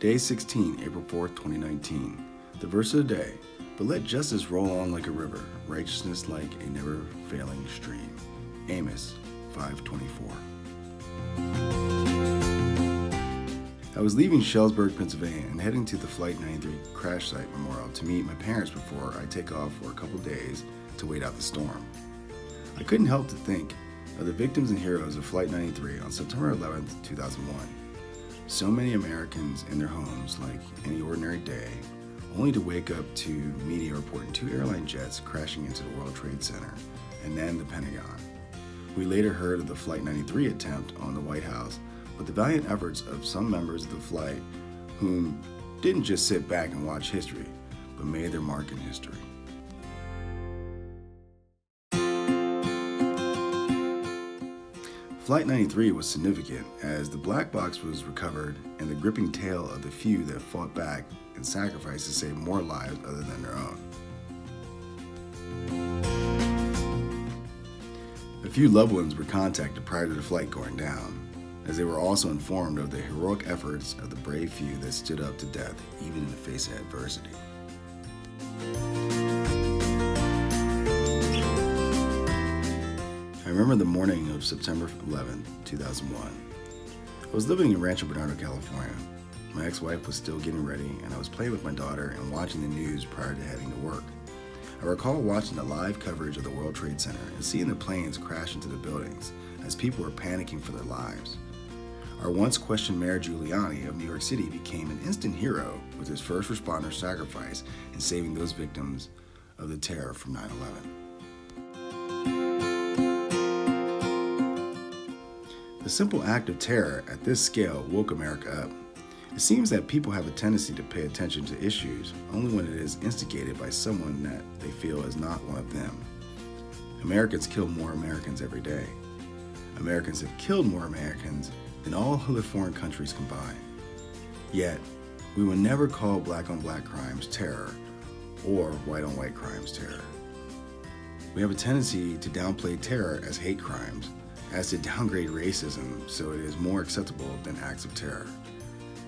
Day 16, April 4th, 2019. The verse of the day, but let justice roll on like a river, righteousness like a never-failing stream. Amos 5:24. I was leaving Shellsburg, Pennsylvania, and heading to the Flight 93 crash site memorial to meet my parents before I take off for a couple days to wait out the storm. I couldn't help to think of the victims and heroes of Flight 93 on September 11, 2001. So many Americans in their homes like any ordinary day, only to wake up to media reporting 2 airline jets crashing into the World Trade Center and then the Pentagon. We later heard of the Flight 93 attempt on the White House, but the valiant efforts of some members of the flight whom didn't just sit back and watch history, but made their mark in history. Flight 93 was significant as the black box was recovered and the gripping tale of the few that fought back and sacrificed to save more lives other than their own. A few loved ones were contacted prior to the flight going down, as they were also informed of the heroic efforts of the brave few that stood up to death even in the face of adversity. I remember the morning of September 11, 2001. I was living in Rancho Bernardo, California. My ex-wife was still getting ready, and I was playing with my daughter and watching the news prior to heading to work. I recall watching the live coverage of the World Trade Center and seeing the planes crash into the buildings as people were panicking for their lives. Our once questioned Mayor Giuliani of New York City became an instant hero with his first responder sacrifice in saving those victims of the terror from 9/11. The simple act of terror at this scale woke America up. It seems that people have a tendency to pay attention to issues only when it is instigated by someone that they feel is not one of them. Americans kill more Americans every day. Americans have killed more Americans than all other foreign countries combined. Yet, we will never call black-on-black crimes terror or white-on-white crimes terror. We have a tendency to downplay terror as hate crimes, as to downgrade racism so it is more acceptable than acts of terror.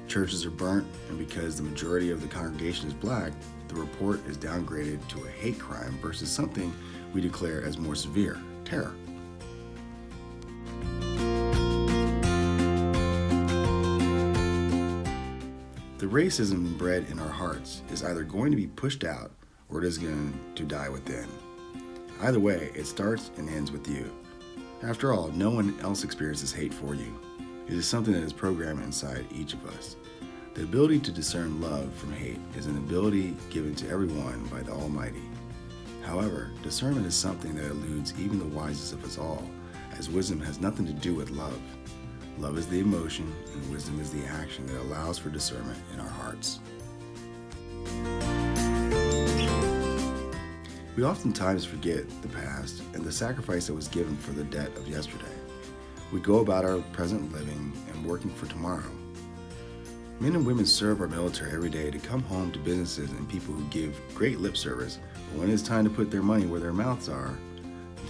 Churches are burnt, and because the majority of the congregation is black, the report is downgraded to a hate crime versus something we declare as more severe, terror. The racism bred in our hearts is either going to be pushed out or it is going to die within. Either way, it starts and ends with you. After all, no one else experiences hate for you. It is something that is programmed inside each of us. The ability to discern love from hate is an ability given to everyone by the Almighty. However, discernment is something that eludes even the wisest of us all, as wisdom has nothing to do with love. Love is the emotion, and wisdom is the action that allows for discernment in our hearts. We oftentimes forget the past and the sacrifice that was given for the debt of yesterday. We go about our present living and working for tomorrow. Men and women serve our military every day to come home to businesses and people who give great lip service, but when it's time to put their money where their mouths are,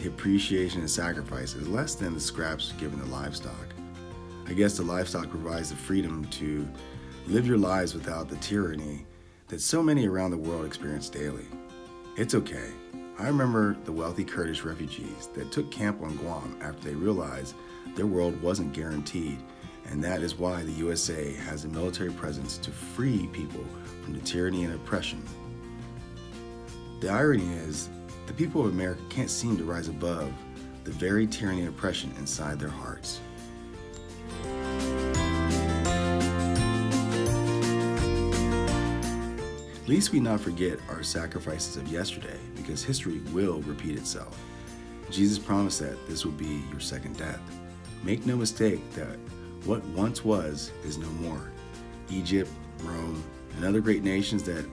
the appreciation and sacrifice is less than the scraps given to livestock. I guess the livestock provides the freedom to live your lives without the tyranny that so many around the world experience daily. It's okay. I remember the wealthy Kurdish refugees that took camp on Guam after they realized their world wasn't guaranteed, and that is why the USA has a military presence to free people from the tyranny and oppression. The irony is, the people of America can't seem to rise above the very tyranny and oppression inside their hearts. Least we not forget our sacrifices of yesterday, because history will repeat itself. Jesus promised that this will be your second death. Make no mistake that what once was is no more. Egypt, Rome, and other great nations that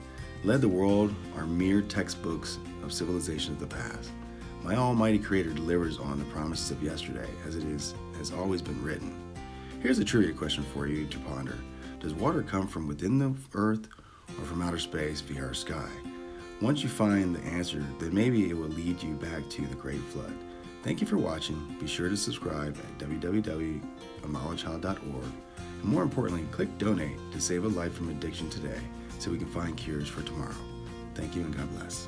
led the world are mere textbooks of civilization of the past. My Almighty Creator delivers on the promises of yesterday as it has always been written. Here's a trivia question for you to ponder. Does water come from within the earth or from outer space via our sky? Once you find the answer, then maybe it will lead you back to the Great Flood. Thank you for watching. Be sure to subscribe at www.AMileAChild.org And more importantly, click donate to save a life from addiction today so we can find cures for tomorrow. Thank you and God bless.